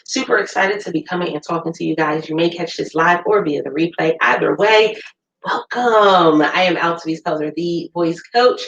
Super excited to be coming and talking to you guys. You may catch this live or via the replay. Either way, welcome. I am Altavis Pelzer, the voice coach,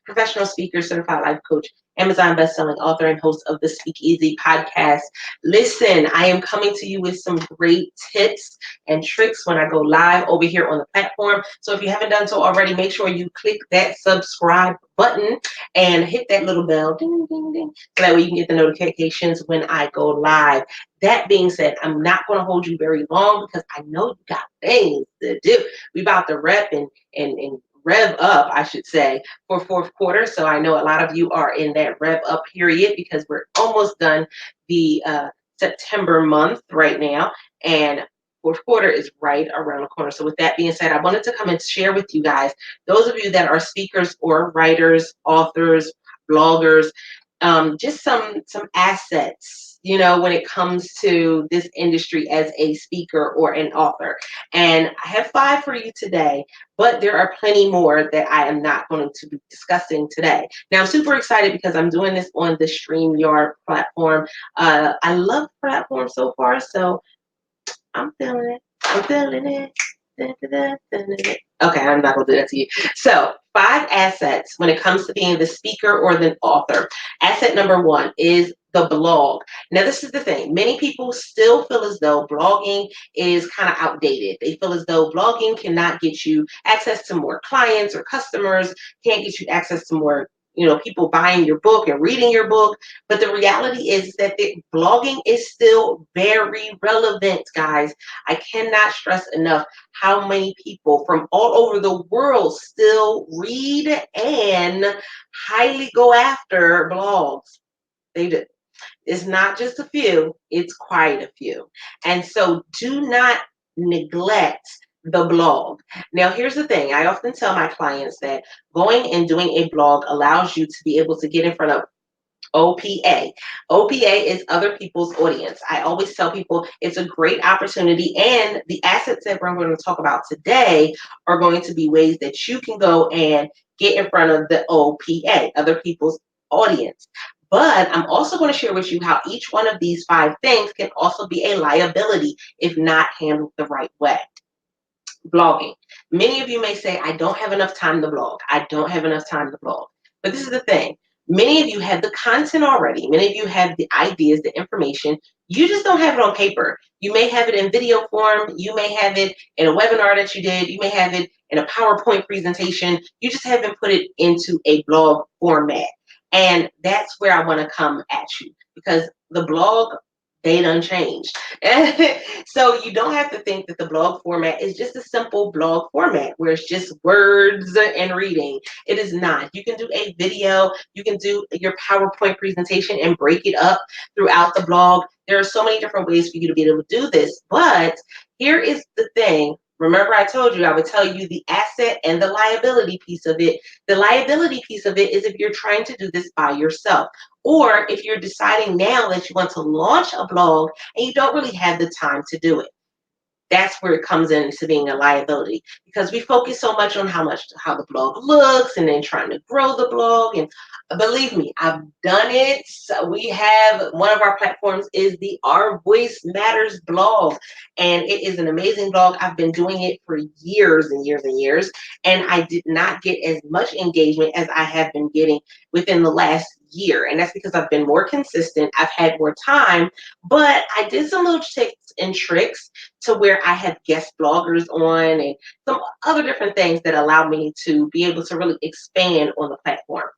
professional speaker, certified life coach, Amazon bestselling author, and host of the Speak Easy podcast. Listen, I am coming to you with some great tips and tricks when I go live over here on the platform. So if you haven't done so already, make sure you click that subscribe button and hit that little bell, ding, ding, ding, so that way you can get the notifications when I go live. That being said, I'm not going to hold you very long because I know you got things to do. We about to rep and rev up, I should say, for fourth quarter. So I know a lot of you are in that rev up period because we're almost done the September month right now. And fourth quarter is right around the corner. So with that being said, I wanted to come and share with you guys, those of you that are speakers or writers, authors, bloggers, just some assets, when it comes to this industry as a speaker or an author. And I have 5 for you today, but there are plenty more that I am not going to be discussing today. Now, I'm super excited because I'm doing this on the StreamYard platform. I love the platform so far, so I'm feeling it. I'm feeling it. Okay, I'm not going to do that to you. So, 5 assets when it comes to being the speaker or the author. Asset number 1 is the blog. Now, this is the thing. Many people still feel as though blogging is kind of outdated. They feel as though blogging cannot get you access to more clients or customers, can't get you access to more people buying your book and reading your book. But the reality is that blogging is still very relevant, guys. I cannot stress enough how many people from all over the world still read and highly go after blogs. They do. It's not just a few, it's quite a few. And so do not neglect the blog. Now, here's the thing. I often tell my clients that going and doing a blog allows you to be able to get in front of OPA. OPA is other people's audience. I always tell people it's a great opportunity, and the assets that we're going to talk about today are going to be ways that you can go and get in front of the OPA, other people's audience. But I'm also going to share with you how each one of these 5 things can also be a liability if not handled the right way. Blogging. Many of you may say, I don't have enough time to blog. I don't have enough time to blog. But this is the thing. Many of you have the content already. Many of you have the ideas, the information. You just don't have it on paper. You may have it in video form. You may have it in a webinar that you did. You may have it in a PowerPoint presentation. You just haven't put it into a blog format. And that's where I want to come at you, because the blog, they done changed. So you don't have to think that the blog format is just a simple blog format where it's just words and reading. It is not. You can do a video, you can do your PowerPoint presentation and break it up throughout the blog. There are so many different ways for you to be able to do this. But here is the thing. Remember, I told you I would tell you the asset and the liability piece of it. The liability piece of it is if you're trying to do this by yourself, or if you're deciding now that you want to launch a blog and you don't really have the time to do it. That's where it comes into being a liability, because we focus so much on how the blog looks and then trying to grow the blog. And believe me, I've done it. So we have one of our platforms is the Our Voice Matters blog, and it is an amazing blog. I've been doing it for years and years and years, and I did not get as much engagement as I have been getting within the last year. And that's because I've been more consistent. I've had more time, but I did some little tips and tricks to where I have guest bloggers on and some other different things that allow me to be able to really expand on the platform.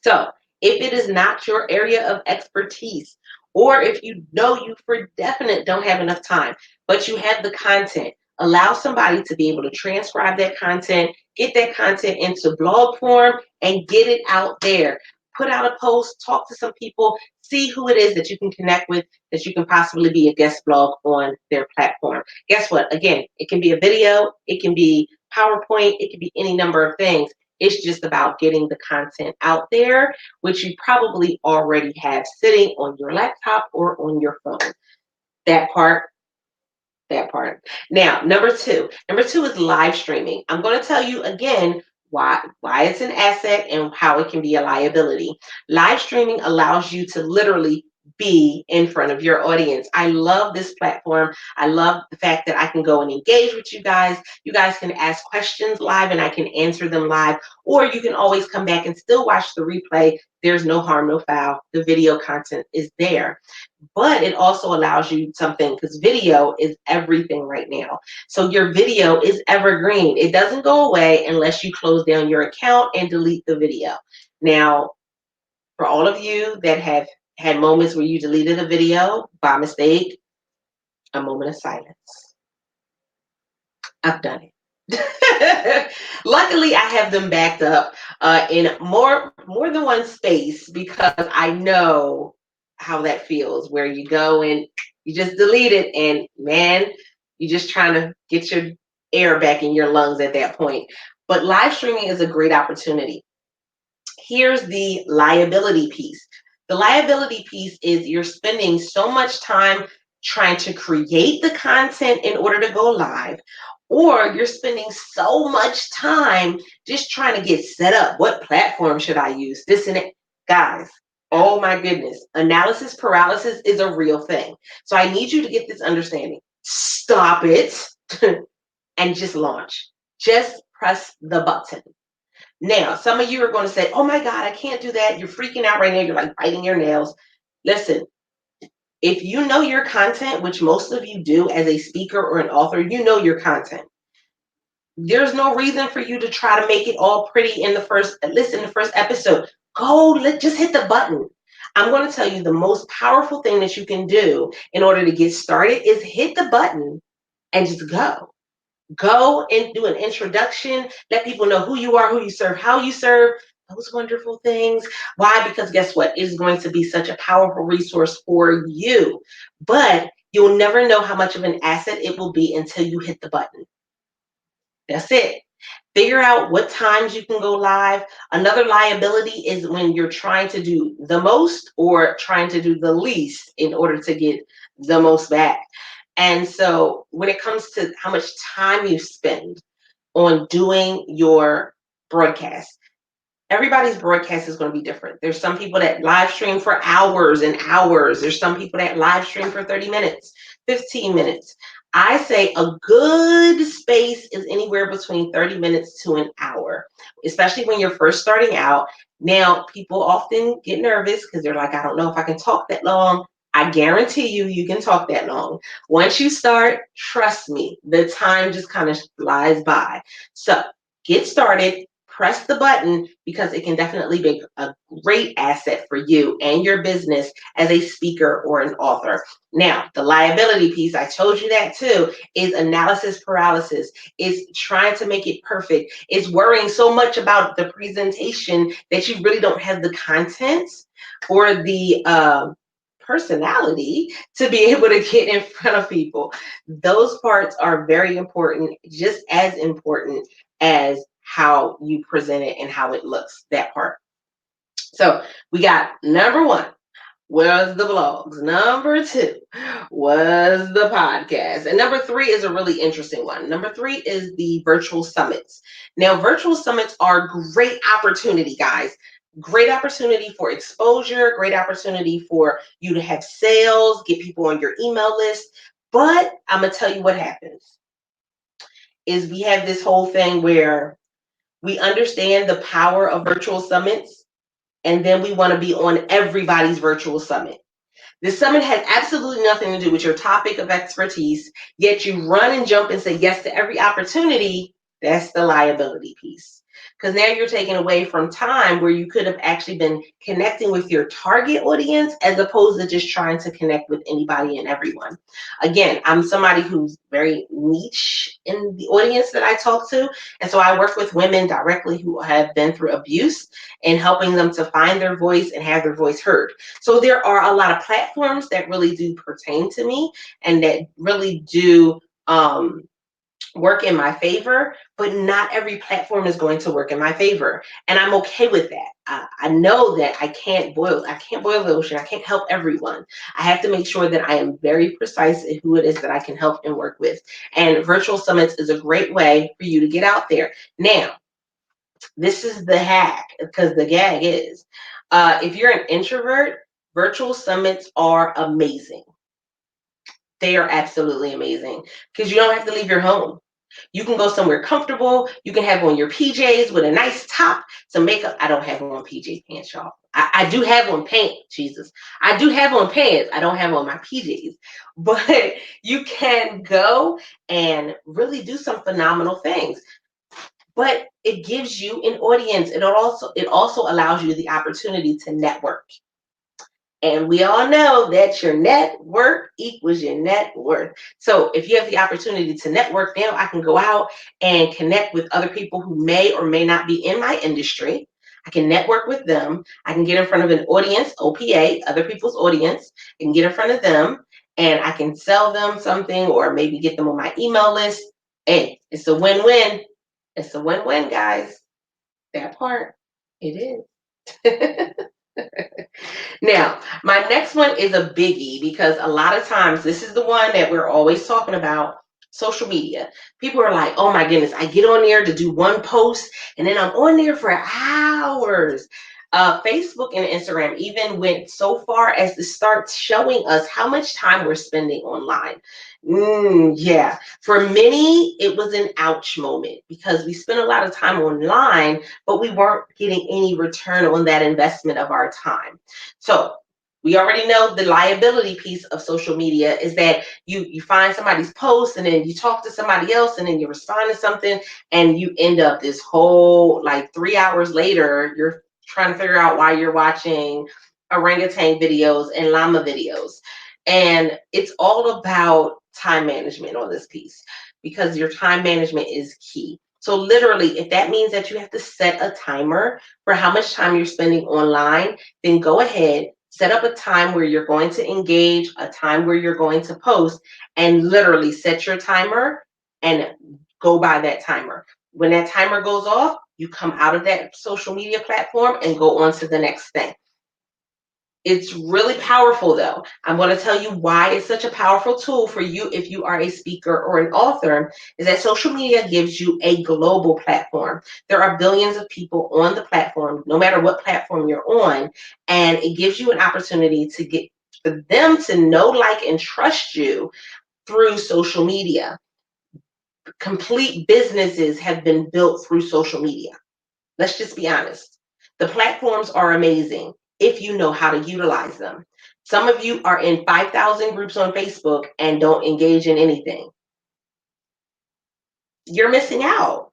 So if it is not your area of expertise, or if you know you for definite don't have enough time, but you have the content, allow somebody to be able to transcribe that content, get that content into blog form, and get it out there. Put out a post, talk to some people, see who it is that you can connect with, that you can possibly be a guest blog on their platform. Guess what? Again, it can be a video, it can be PowerPoint, it can be any number of things. It's just about getting the content out there, which you probably already have sitting on your laptop or on your phone. That part. That part. Now, number two. Number 2 is live streaming. I'm going to tell you again why it's an asset and how it can be a liability. Live streaming allows you to literally be in front of your audience. I love this platform. I love the fact that I can go and engage with you guys. You guys can ask questions live and I can answer them live, or you can always come back and still watch the replay. There's no harm, no foul. The video content is there. But it also allows you something, because video is everything right now. So your video is evergreen. It doesn't go away unless you close down your account and delete the video. Now, for all of you that have had moments where you deleted a video by mistake, a moment of silence. I've done it. Luckily, I have them backed up in more than one space, because I know how that feels, where you go and you just delete it, and man, you're just trying to get your air back in your lungs at that point. But live streaming is a great opportunity. Here's the liability piece. The liability piece is you're spending so much time trying to create the content in order to go live, or you're spending so much time just trying to get set up. What platform should I use? This and it. Guys, oh my goodness. Analysis paralysis is a real thing. So I need you to get this understanding. Stop it and just launch. Just press the button. Now, some of you are going to say, oh my God, I can't do that. You're freaking out right now. You're like biting your nails. Listen, if you know your content, which most of you do as a speaker or an author, you know your content. There's no reason for you to try to make it all pretty in the first episode. Just hit the button. I'm going to tell you the most powerful thing that you can do in order to get started is hit the button and just go. Go and do an introduction. Let people know who you are, who you serve, how you serve, those wonderful things. Why? Because guess what? It is going to be such a powerful resource for you. But you'll never know how much of an asset it will be until you hit the button. That's it. Figure out what times you can go live. Another liability is when you're trying to do the most or trying to do the least in order to get the most back. And so when it comes to how much time you spend on doing your broadcast, everybody's broadcast is going to be different. There's some people that live stream for hours and hours. There's some people that live stream for 30 minutes, 15 minutes. I say a good space is anywhere between 30 minutes to an hour, especially when you're first starting out. Now, people often get nervous because they're like, I don't know if I can talk that long. I guarantee you can talk that long. Once you start, trust me, the time just kind of flies by. So get started. Press the button, because it can definitely be a great asset for you and your business as a speaker or an author. Now, the liability piece, I told you that too, is analysis paralysis. It's trying to make it perfect. It's worrying so much about the presentation that you really don't have the content or the personality to be able to get in front of people. Those parts are very important, just as important as how you present it and how it looks, that part. So we got number one was the blogs. Number two was the podcast. And number three is a really interesting one. Number three is the virtual summits. Now, virtual summits are a great opportunity, guys. Great opportunity for exposure, great opportunity for you to have sales, get people on your email list. But I'm going to tell you what happens is we have this whole thing where we understand the power of virtual summits, and then we want to be on everybody's virtual summit. The summit has absolutely nothing to do with your topic of expertise, yet you run and jump and say yes to every opportunity. That's the liability piece. Because now you're taking away from time where you could have actually been connecting with your target audience as opposed to just trying to connect with anybody and everyone. Again, I'm somebody who's very niche in the audience that I talk to. And so I work with women directly who have been through abuse and helping them to find their voice and have their voice heard. So there are a lot of platforms that really do pertain to me and that really do work in my favor, but not every platform is going to work in my favor. And I'm okay with that. I know that I can't boil the ocean. I can't help everyone. I have to make sure that I am very precise in who it is that I can help and work with. And virtual summits is a great way for you to get out there. Now, this is the hack, because the gag is, if you're an introvert, Virtual summits are amazing. They are absolutely amazing because you don't have to leave your home. You can go somewhere comfortable. You can have on your PJs with a nice top, some makeup. I don't have on PJ pants, y'all. I do have on pants, Jesus. I do have on pants. I don't have on my PJs. But you can go and really do some phenomenal things. But it gives you an audience. It also allows you the opportunity to network. And we all know that your network equals your net worth. So if you have the opportunity to network, now I can go out and connect with other people who may or may not be in my industry. I can network with them. I can get in front of an audience, OPA, other people's audience, and get in front of them, and I can sell them something or maybe get them on my email list. Hey, it's a win-win. It's a win-win, guys. That part, it is. Now, my next one is a biggie because a lot of times this is the one that we're always talking about, social media. People are like, oh my goodness, I get on there to do one post and then I'm on there for hours. Facebook and Instagram even went so far as to start showing us how much time we're spending online. Yeah, for many, it was an ouch moment because we spent a lot of time online, but we weren't getting any return on that investment of our time. So we already know the liability piece of social media is that you find somebody's post and then you talk to somebody else and then you respond to something and you end up this whole like 3 hours later, you're trying to figure out why you're watching orangutan videos and llama videos. And it's all about time management on this piece because your time management is key. So literally, if that means that you have to set a timer for how much time you're spending online, then go ahead, set up a time where you're going to engage, a time where you're going to post, and literally set your timer and go by that timer. When that timer goes off, you come out of that social media platform and go on to the next thing. It's really powerful, though. I'm going to tell you why it's such a powerful tool for you if you are a speaker or an author, is that social media gives you a global platform. There are billions of people on the platform, no matter what platform you're on, and it gives you an opportunity to get for them to know, like, and trust you through social media. Complete businesses have been built through social media. Let's just be honest. The platforms are amazing if you know how to utilize them. Some of you are in 5,000 groups on Facebook and don't engage in anything. You're missing out.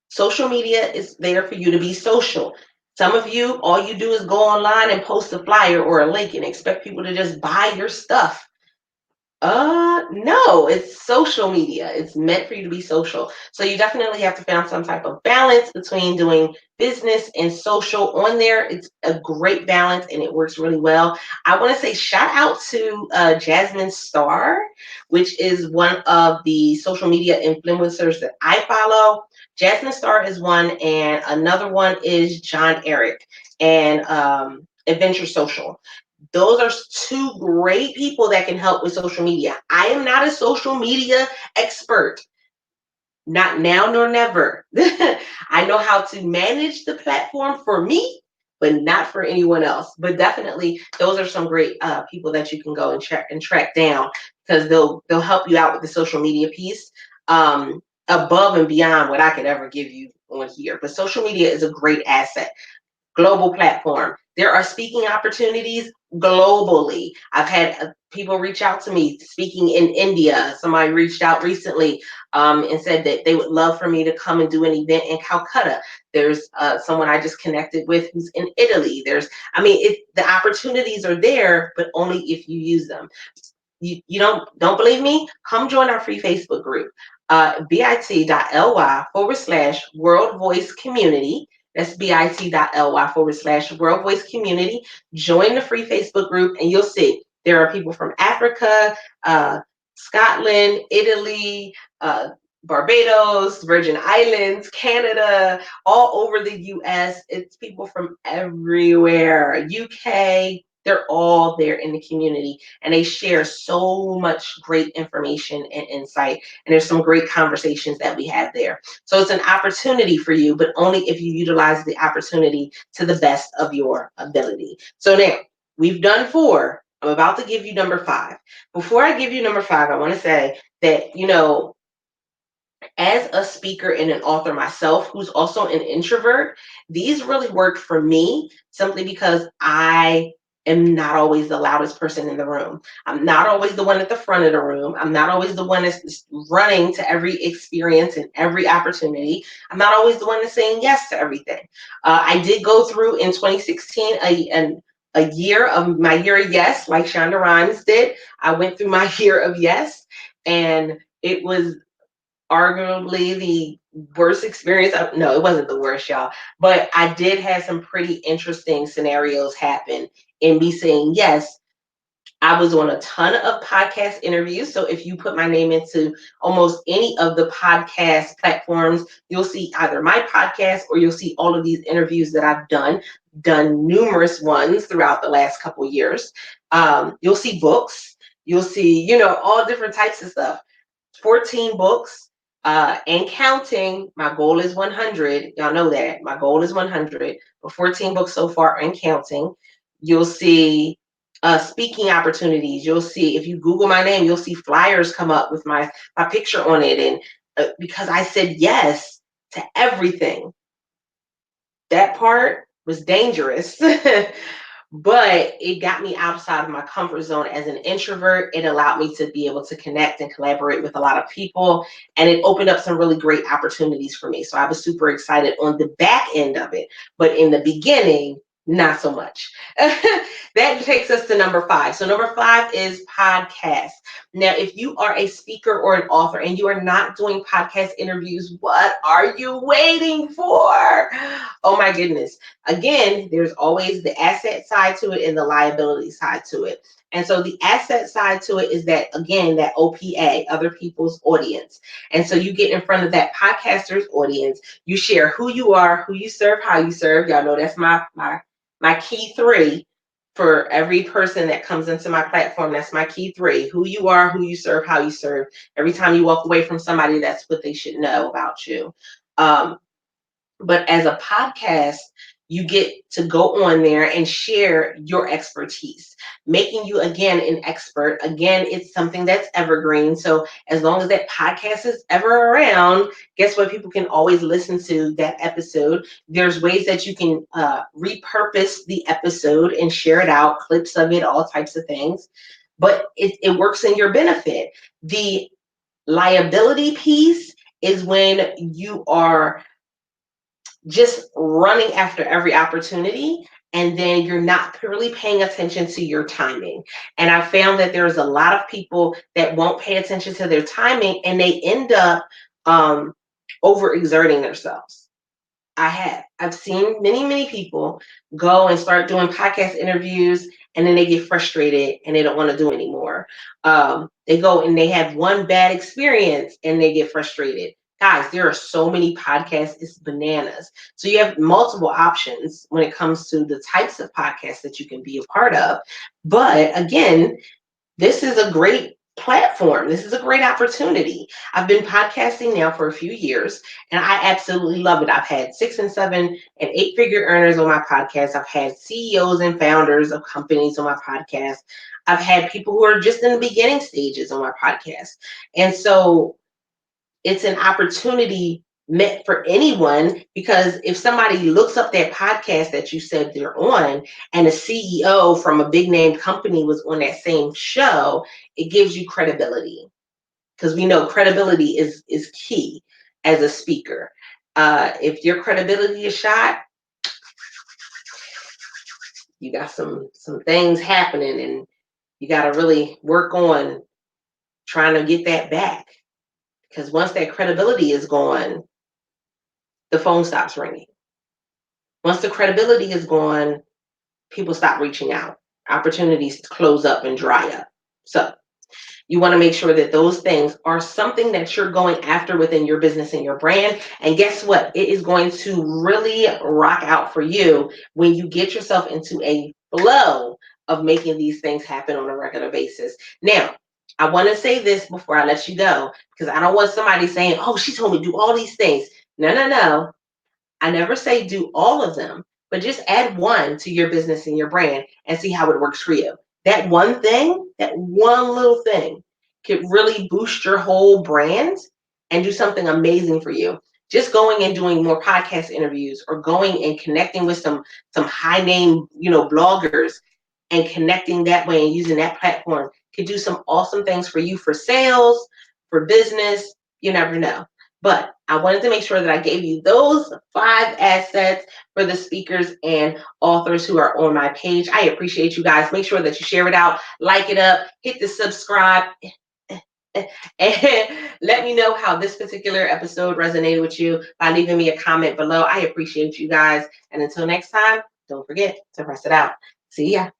Social media is there for you to be social. Some of you, all you do is go online and post a flyer or a link and expect people to just buy your stuff. No, it's social media. It's meant for you to be social. So you definitely have to find some type of balance between doing business and social on there. It's a great balance and it works really well. I want to say shout out to Jasmine Star, which is one of the social media influencers that I follow. Jasmine Star is one, and another one is John Eric and Adventure Social. Those are two great people that can help with social media. I am not a social media expert, not now nor never. I know how to manage the platform for me, but not for anyone else. But definitely, those are some great people that you can go and check and track down because they'll help you out with the social media piece above and beyond what I could ever give you on here. But social media is a great asset. Global platform. There are speaking opportunities globally. I've had people reach out to me speaking in India. Somebody reached out recently and said that they would love for me to come and do an event in Calcutta. There's someone I just connected with who's in Italy. The opportunities are there, but only if you use them. You don't believe me? Come join our free Facebook group, bit.ly/World Voice Community. That's bit.ly/World Voice Community. Join the free Facebook group and you'll see there are people from Africa, Scotland, Italy, Barbados, Virgin Islands, Canada, all over the US. It's people from everywhere, UK. They're all there in the community and they share so much great information and insight. And there's some great conversations that we have there. So it's an opportunity for you, but only if you utilize the opportunity to the best of your ability. So now, We've done 4. I'm about to give you number 5. Before I give you number 5, I want to say that, as a speaker and an author myself, who's also an introvert, these really worked for me simply because I am not always the loudest person in the room. I'm not always the one at the front of the room. I'm not always the one that's running to every experience and every opportunity. I'm not always the one that's saying yes to everything. I did go through in 2016 a year of my year of yes, like Shonda Rhimes did. I went through my year of yes, and it was arguably the worst experience. No, it wasn't the worst, y'all. But I did have some pretty interesting scenarios happen in me saying yes. I was on a ton of podcast interviews. So if you put my name into almost any of the podcast platforms, you'll see either my podcast or you'll see all of these interviews that I've done numerous ones throughout the last couple of years. You'll see books. You'll see, all different types of stuff. 14 books and counting. My goal is 100. Y'all know that. My goal is 100, but 14 books so far and counting. You'll see speaking opportunities. You'll see, if you Google my name, you'll see flyers come up with my picture on it. And because I said yes to everything, that part was dangerous. But it got me outside of my comfort zone as an introvert. It allowed me to be able to connect and collaborate with a lot of people, and it opened up some really great opportunities for me. So I was super excited on the back end of it, but in the beginning, not so much. That takes us to number 5. So number 5 is podcast. Now, if you are a speaker or an author and you are not doing podcast interviews, what are you waiting for? Oh my goodness. Again, there's always the asset side to it and the liability side to it. And so the asset side to it is that, again, that OPA, other people's audience. And so you get in front of that podcaster's audience, you share who you are, who you serve, how you serve. Y'all know that's my key 3 for every person that comes into my platform. That's my key 3: who you are, who you serve, how you serve. Every time you walk away from somebody, that's what they should know about you. But as a podcast, you get to go on there and share your expertise, making you, again, an expert. Again, it's something that's evergreen. So as long as that podcast is ever around, guess what? People can always listen to that episode. There's ways that you can repurpose the episode and share it out, clips of it, all types of things. But it works in your benefit. The liability piece is when you are just running after every opportunity, and then you're not really paying attention to your timing. And I found that there's a lot of people that won't pay attention to their timing, and they end up overexerting themselves. I've seen many people go and start doing podcast interviews, and then they get frustrated and they don't want to do anymore. They go and they have one bad experience and they get frustrated. Guys, there are so many podcasts, it's bananas. So you have multiple options when it comes to the types of podcasts that you can be a part of. But again, this is a great platform. This is a great opportunity. I've been podcasting now for a few years, and I absolutely love it. I've had 6 and 7 and 8-figure earners on my podcast. I've had CEOs and founders of companies on my podcast. I've had people who are just in the beginning stages on my podcast. And so it's an opportunity meant for anyone, because if somebody looks up that podcast that you said they're on and a CEO from a big name company was on that same show, it gives you credibility, because we know credibility is key as a speaker. If your credibility is shot, you got some things happening, and you got to really work on trying to get that back, because once that credibility is gone, the phone stops ringing. Once the credibility is gone, people stop reaching out. Opportunities close up and dry up. So you want to make sure that those things are something that you're going after within your business and your brand. And guess what? It is going to really rock out for you when you get yourself into a flow of making these things happen on a regular basis. Now, I want to say this before I let you go, because I don't want somebody saying, oh, she told me to do all these things. No. I never say do all of them, but just add one to your business and your brand and see how it works for you. That one thing, that one little thing could really boost your whole brand and do something amazing for you. Just going and doing more podcast interviews or going and connecting with some high name, bloggers and connecting that way and using that platform could do some awesome things for you for sales, for business. You never know. But I wanted to make sure that I gave you those 5 assets for the speakers and authors who are on my page. I appreciate you guys. Make sure that you share it out, like it up, hit the subscribe, and let me know how this particular episode resonated with you by leaving me a comment below. I appreciate you guys. And until next time, don't forget to press it out. See ya.